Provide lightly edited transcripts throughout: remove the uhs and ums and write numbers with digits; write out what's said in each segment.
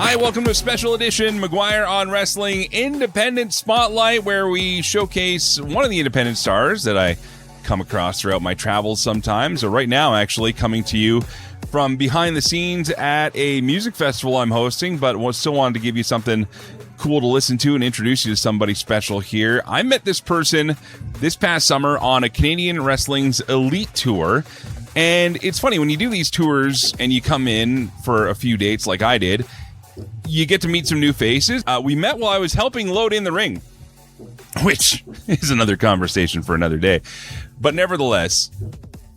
Hi, welcome to a special edition McGuire on Wrestling Independent Spotlight, where we showcase one of the independent stars that I come across throughout my travels sometimes. So right now, actually, coming to you from behind the scenes at a music festival I'm hosting, but still wanted to give you something cool to listen to and introduce you to somebody special here. I met this person this past summer on a Canadian Wrestling's Elite Tour. And it's funny, when you do these tours and you come in for a few dates like I did, you get to meet some new faces. We met while I was helping load in the ring, which is another conversation for another day. But nevertheless,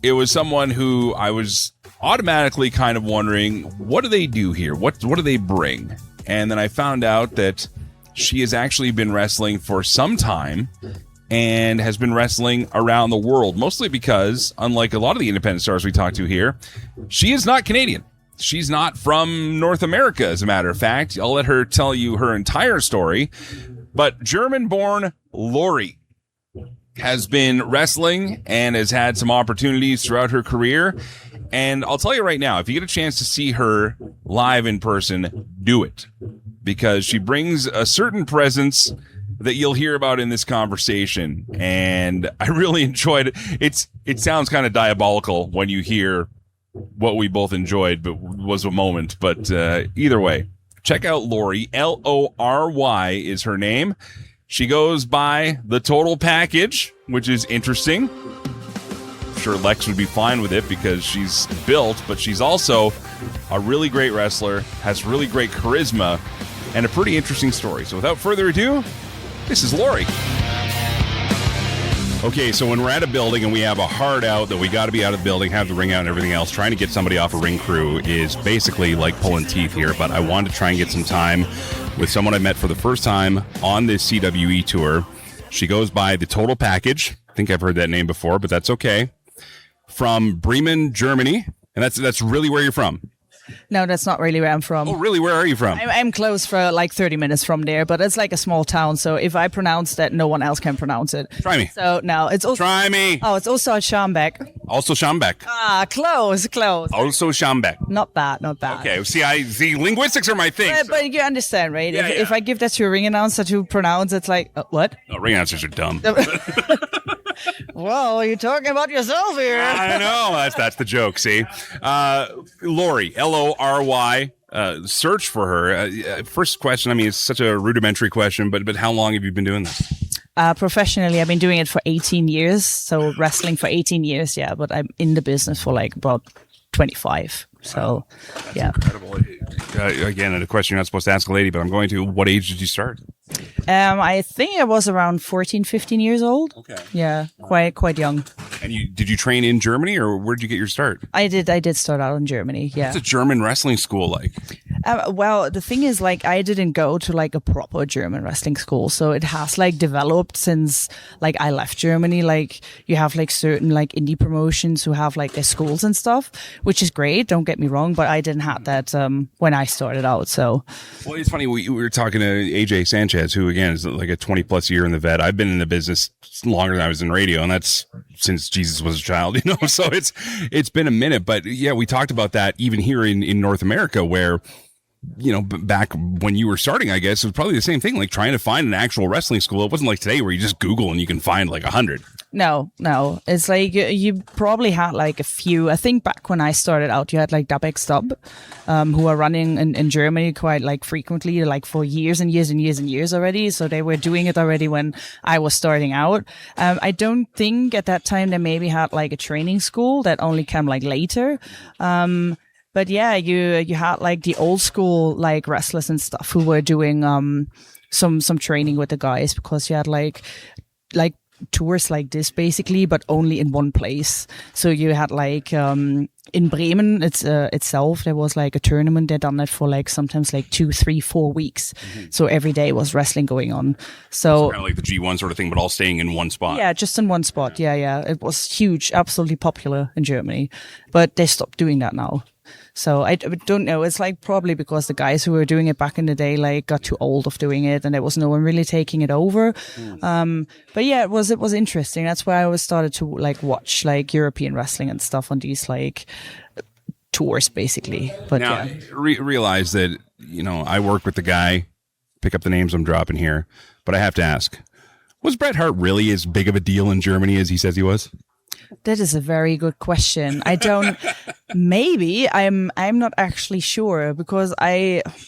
it was someone who I was automatically kind of wondering, what do they do here? What do they bring? And then I found out that she has actually been wrestling for some time and has been wrestling around the world, mostly because, unlike a lot of the independent stars we talk to here, she is not Canadian. She's not from North America, as a matter of fact. I'll let her tell you her entire story. But German-born LORY has been wrestling and has had some opportunities throughout her career. And I'll tell you right now, if you get a chance to see her live in person, do it. Because she brings a certain presence that you'll hear about in this conversation. And I really enjoyed it. It sounds kind of diabolical when you hear what we both enjoyed, but was a moment. But either way, check out LORY. LORY is her name. She goes by the Total Package, which is interesting. I'm sure Lex would be fine with it because she's built, but she's also a really great wrestler, has really great charisma, and a pretty interesting story. So without further ado, this is LORY. Okay, so when we're at a building and we have a hard out that we got to be out of the building, have the ring out and everything else, trying to get somebody off a ring crew is basically like pulling teeth here. But I wanted to try and get some time with someone I met for the first time on this CWE tour. She goes by the Total Package. I think I've heard that name before, but that's okay. From Bremen, Germany. And that's really where you're from. No, that's not really where I'm from. Oh, really? Where are you from? I'm close for like 30 minutes from there, but it's like a small town. So if I pronounce that, no one else can pronounce it. Try me. So no, it's also. Try me. Oh, it's also Schaumbeck. Also Schaumbeck. Ah, close. Also Schaumbeck. Not bad. Okay, see, linguistics are my thing. But you understand, right? Yeah, If I give that to a ring announcer to pronounce, it's like, what? No, ring announcers are dumb. Whoa, you're talking about yourself here. I know. That's the joke, see? LORY, LORY. Search for her. First question, I mean, it's such a rudimentary question, but how long have you been doing this? Professionally, I've been doing it for 18 years. So wrestling for 18 years, yeah. But I'm in the business for like about 25. So, that's yeah. Incredible. Again, a question you're not supposed to ask a lady, but I'm going to. What age did you start? I think I was around 14, 15 years old. Okay. Yeah, quite young. And did you train in Germany, or where did you get your start? I did start out in Germany, yeah. What's a German wrestling school like? Well, the thing is, like, I didn't go to like a proper German wrestling school, so it has like developed since like I left Germany. Like, you have like certain like indie promotions who have like their schools and stuff, which is great. Don't get me wrong, but I didn't have that when I started out. So, well, it's funny. We were talking to AJ Sanchez, who again is like a 20+ year in the vet. I've been in the business longer than I was in radio, and that's since Jesus was a child, you know. So it's been a minute, but yeah, we talked about that even here in North America, where, you know, back when you were starting, I guess it was probably the same thing, like trying to find an actual wrestling school. It wasn't like today where you just Google and you can find like 100. No. It's like you probably had like a few. I think back when I started out, you had like Dub, who are running in Germany quite like frequently, like for years and years and years and years already. So they were doing it already when I was starting out. I don't think at that time they maybe had like a training school that only came like later. But yeah, you had like the old school like wrestlers and stuff who were doing some training with the guys, because you had like tours like this basically, but only in one place. So you had like in Bremen itself, there was like a tournament. They done it for like sometimes like 2, 3, 4 weeks. Mm-hmm. So every day was wrestling going on. So kind of like the G1 sort of thing, but all staying in one spot. Yeah, just in one spot. Yeah. It was huge, absolutely popular in Germany, but they stopped doing that now. So I don't know. It's like probably because the guys who were doing it back in the day like got too old of doing it, and there was no one really taking it over. But yeah, it was interesting. That's why I always started to like watch like European wrestling and stuff on these like tours basically. But now, yeah. Realize that I work with the guy, pick up the names I'm dropping here, but I have to ask, was Bret Hart really as big of a deal in Germany as he says he was? That is a very good question. I don't. Maybe I'm not actually sure, because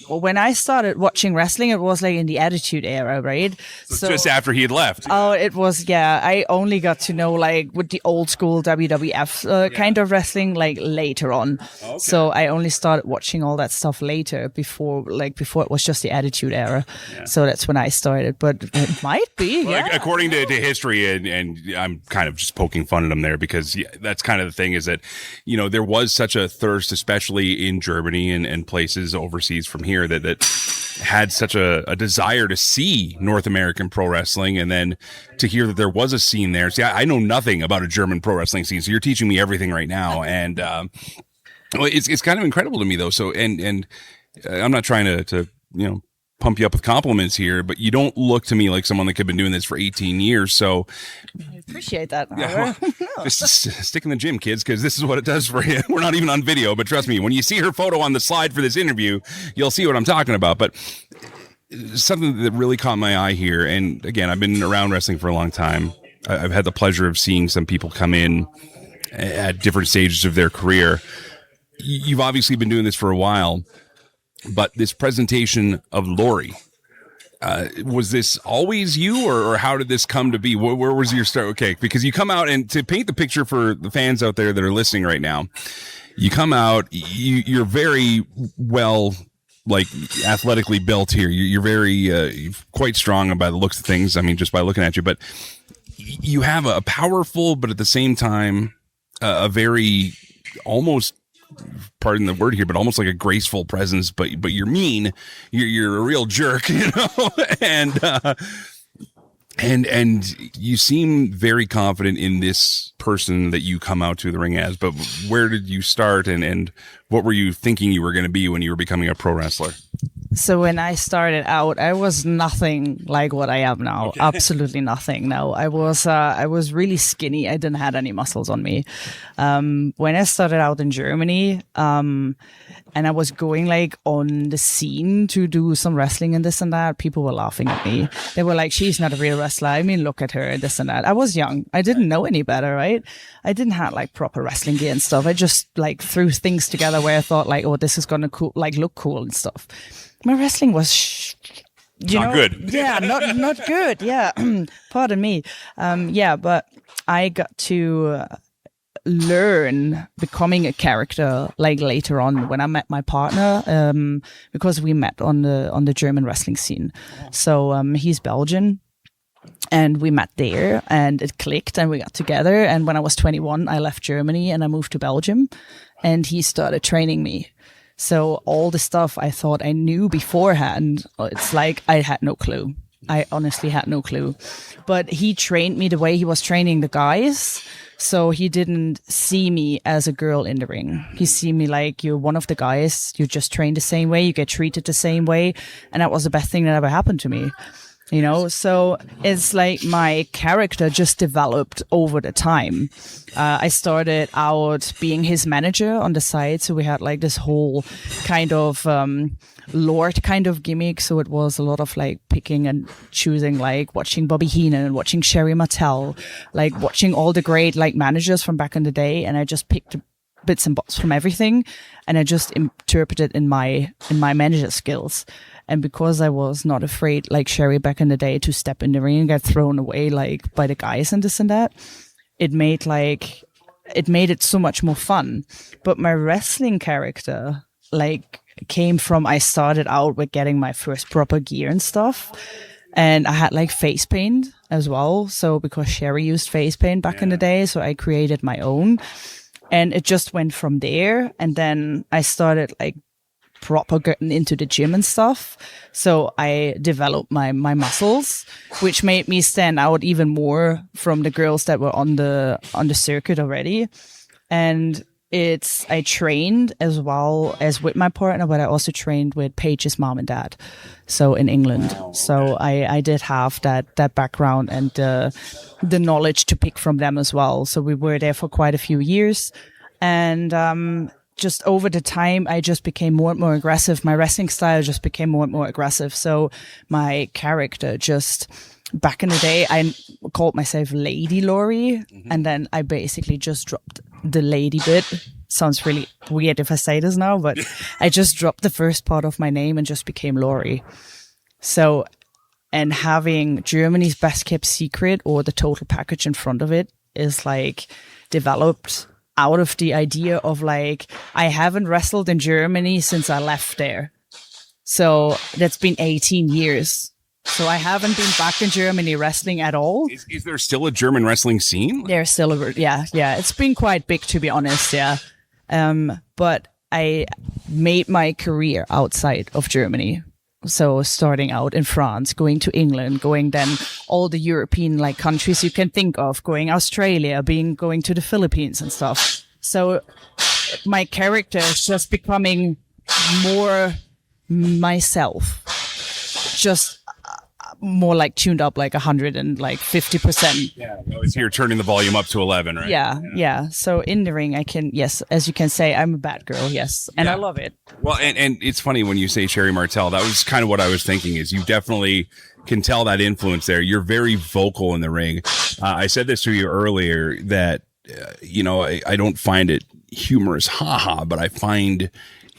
when I started watching wrestling, it was like in the Attitude Era, right? So just after he had left. Oh, it was, yeah. I only got to know like with the old school WWF kind of wrestling like later on. Okay. So I only started watching all that stuff later, before it was just the Attitude Era. Yeah. So that's when I started, but it might be. Well, yeah. According to history, and I'm kind of just poking fun at him there, because that's kind of the thing, is that there was such a thirst, especially in Germany and places overseas from here, that had such a desire to see North American pro wrestling, and then to hear that there was a scene there. See, I know nothing about a German pro wrestling scene, so you're teaching me everything right now, and it's kind of incredible to me, though. So and I'm not trying to pump you up with compliments here, but you don't look to me like someone that could have been doing this for 18 years. So I appreciate that. Yeah, well, just stick in the gym, kids, because this is what it does for you. We're not even on video, but trust me, when you see her photo on the slide for this interview, you'll see what I'm talking about. But something that really caught my eye here, and again, I've been around wrestling for a long time. I've had the pleasure of seeing some people come in at different stages of their career. You've obviously been doing this for a while, but this presentation of LORY, was this always you, or how did this come to be? Where was your start? Okay, because you come out, and to paint the picture for the fans out there that are listening right now, you come out, you're very well, like, athletically built here. You're very quite strong by the looks of things. I mean, just by looking at you, but you have a powerful, but at the same time, a very almost, pardon the word here, but almost like a graceful presence, but you're mean, you're a real jerk, and you seem very confident in this person that you come out to the ring as. But where did you start, and what were you thinking you were going to be when you were becoming a pro wrestler? So when I started out, I was nothing like what I am now. Okay. Absolutely nothing. No, I was really skinny. I didn't have any muscles on me. When I started out in Germany, and I was going like on the scene to do some wrestling and this and that, people were laughing at me. They were like, "She's not a real wrestler. I mean, look at her," this and that. I was young. I didn't know any better, right? I didn't have like proper wrestling gear and stuff. I just like threw things together where I thought like, "Oh, this is gonna look cool and stuff." My wrestling was, not good. Yeah, not good. Yeah, pardon me. But I got to learn becoming a character like later on when I met my partner, because we met on the German wrestling scene. So he's Belgian, and we met there, and it clicked, and we got together. And when I was 21, I left Germany and I moved to Belgium, and he started training me. So all the stuff I thought I knew beforehand, it's like I had no clue. I honestly had no clue. But he trained me the way he was training the guys. So he didn't see me as a girl in the ring. He see me like, you're one of the guys. You just train the same way. You get treated the same way. And that was the best thing that ever happened to me. So it's like my character just developed over the time. I started out being his manager on the side. So we had like this whole kind of lord kind of gimmick. So it was a lot of like picking and choosing, like watching Bobby Heenan and watching Sherry Martel, like watching all the great like managers from back in the day. And I just picked bits and bobs from everything, and I just interpreted in my manager skills. And because I was not afraid, like Sherry back in the day, to step in the ring and get thrown away, like by the guys and this and that, it made it so much more fun. But my wrestling character, like, came from, I started out with getting my first proper gear and stuff. And I had like face paint as well. So because Sherry used face paint back in the day, so I created my own. And it just went from there. And then I started like proper getting into the gym and stuff. So I developed my muscles, which made me stand out even more from the girls that were on the circuit already. And I trained as well as with my partner, but I also trained with Paige's mom and dad. So in England. So I did have that background and the knowledge to pick from them as well. So we were there for quite a few years. And just over the time, I just became more and more aggressive. My wrestling style just became more and more aggressive. So my character just, back in the day, I called myself Lady LORY. And then I basically just dropped the lady bit. Sounds really weird if I say this now, but I just dropped the first part of my name and just became LORY. So, and having Germany's best kept secret or the total package in front of it is like developed out of the idea of like, I haven't wrestled in Germany since I left there. So that's been 18 years. So I haven't been back in Germany wrestling at all. Is there still a German wrestling scene? There's still yeah. It's been quite big, to be honest, yeah. But I made my career outside of Germany. So starting out in France, going to England, going then all the European like countries you can think of, going Australia, going to the Philippines and stuff. So my character is just becoming more myself, just more like tuned up like 150%. Yeah, so you're turning the volume up to 11, right? Yeah. So in the ring, I can, yes, as you can say, I'm a bad girl, yes, and I love it. Well, and it's funny when you say Sherry Martel. That was kind of what I was thinking. Is you definitely can tell that influence there. You're very vocal in the ring. I said this to you earlier that I don't find it humorous, haha, but I find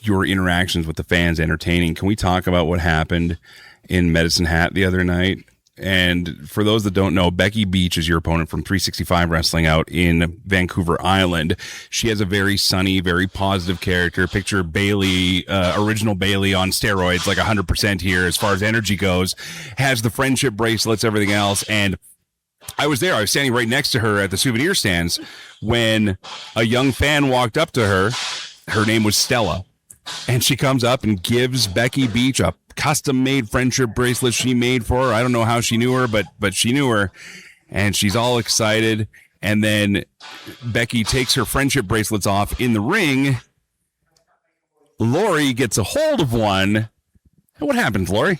your interactions with the fans entertaining. Can we talk about what happened in Medicine Hat the other night? And for those that don't know, Becky Beach is your opponent from 365 Wrestling out in Vancouver Island. She has a very sunny, very positive character. Picture Bailey, original Bailey on steroids, like 100% here as far as energy goes. Has the friendship bracelets, everything else. And I was there. I was standing right next to her at the souvenir stands when a young fan walked up to her. Her name was Stella. And she comes up and gives Becky Beach a custom-made friendship bracelet she made for her. I don't know how she knew her, but she knew her. And she's all excited. And then Becky takes her friendship bracelets off in the ring. LORY gets a hold of one. What happens, LORY?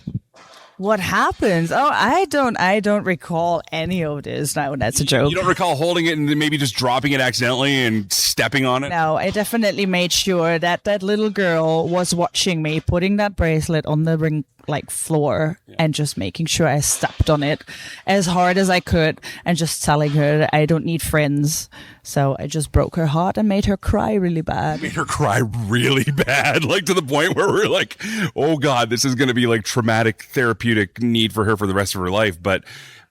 What happens? Oh, I don't recall any of this. No, that's a joke. You don't recall holding it and then maybe just dropping it accidentally and stepping on it? No, I definitely made sure that that little girl was watching me putting that bracelet on the ring floor and just making sure I stepped on it as hard as I could and just telling her that I don't need friends. So I just broke her heart and made her cry really bad. Made her cry really bad, like to the point where we're like, oh God, this is going to be like traumatic therapeutic need for her for the rest of her life. But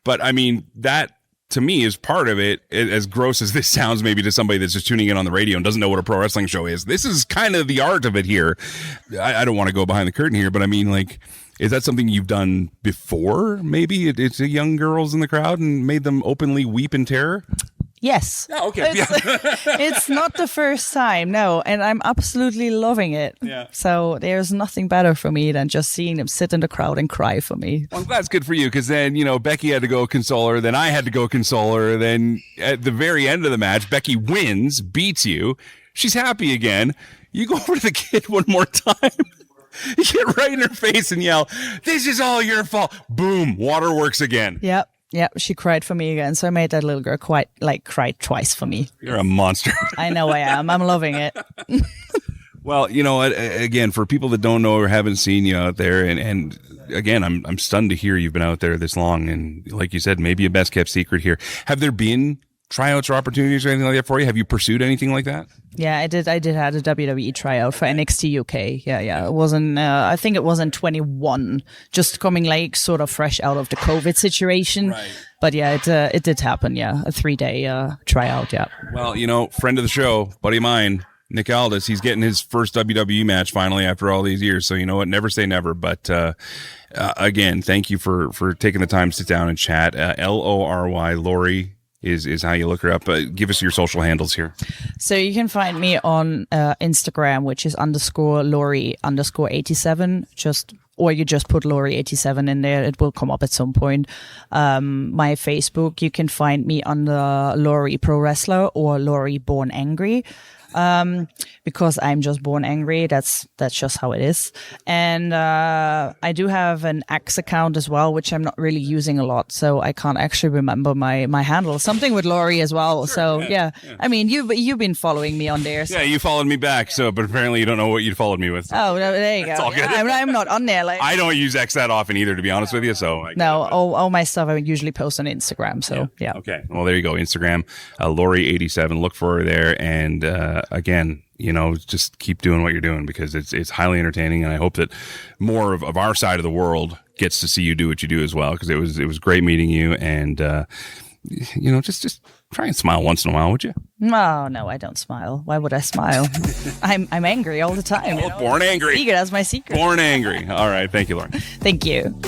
I mean, that to me is part of it. As gross as this sounds maybe to somebody that's just tuning in on the radio and doesn't know what a pro wrestling show is, this is kind of the art of it here. I don't want to go behind the curtain here, but I mean, like, is that something you've done before? Maybe it's young girls in the crowd and made them openly weep in terror? Yes. Oh, okay. It's not the first time, no. And I'm absolutely loving it. Yeah. So there's nothing better for me than just seeing them sit in the crowd and cry for me. Well, I'm glad it's good for you because then, Becky had to go console her. Then I had to go console her. Then at the very end of the match, Becky wins, beats you. She's happy again. You go over to the kid one more time. You get right in her face and yell, "This is all your fault." Boom. Waterworks again. Yep. She cried for me again. So I made that little girl cry twice for me. You're a monster. I know I am. I'm loving it. Well, again, for people that don't know or haven't seen you out there, and again, I'm stunned to hear you've been out there this long. And like you said, maybe a best kept secret here. Have there been tryouts or opportunities or anything like that for you? Have you pursued anything like that? Yeah, I did have a WWE tryout for NXT UK. Yeah. It wasn't, I think it was in 21, just coming sort of fresh out of the COVID situation. Right. But yeah, it did happen. Yeah. A 3-day tryout. Yeah. Well, friend of the show, buddy of mine, Nick Aldis, he's getting his first WWE match finally after all these years. So you know what? Never say never. But, again, thank you for taking the time to sit down and chat. LORY, LORY. Is how you look her up. Give us your social handles here. So you can find me on Instagram, which is _LORY_87. Or you just put LORY87 in there. It will come up at some point. My Facebook, you can find me under LORY Pro Wrestler or LORY Born Angry. because I'm just born angry. That's just how it is. And I do have an X account as well, which I'm not really using a lot, so I can't actually remember my handle. Something with LORY as well. Sure, so yeah. I mean, you've been following me on there. So. Yeah, you followed me back. So, but apparently you don't know what you followed me with. Oh, no, there you go. It's all good. I'm not on there. Like I don't use X that often either, to be honest with you. So no, all my stuff I usually post on Instagram. So yeah. Okay. Well, there you go. Instagram, LORY87. Look for her there. And again, just keep doing what you're doing because it's highly entertaining. And I hope that more of our side of the world gets to see you do what you do as well. Because it was great meeting you. And just try and smile once in a while, would you? Oh, no, I don't smile. Why would I smile? I'm angry all the time. Born angry. Secret, that's my secret. Born angry. All right. Thank you, Lauren. Thank you.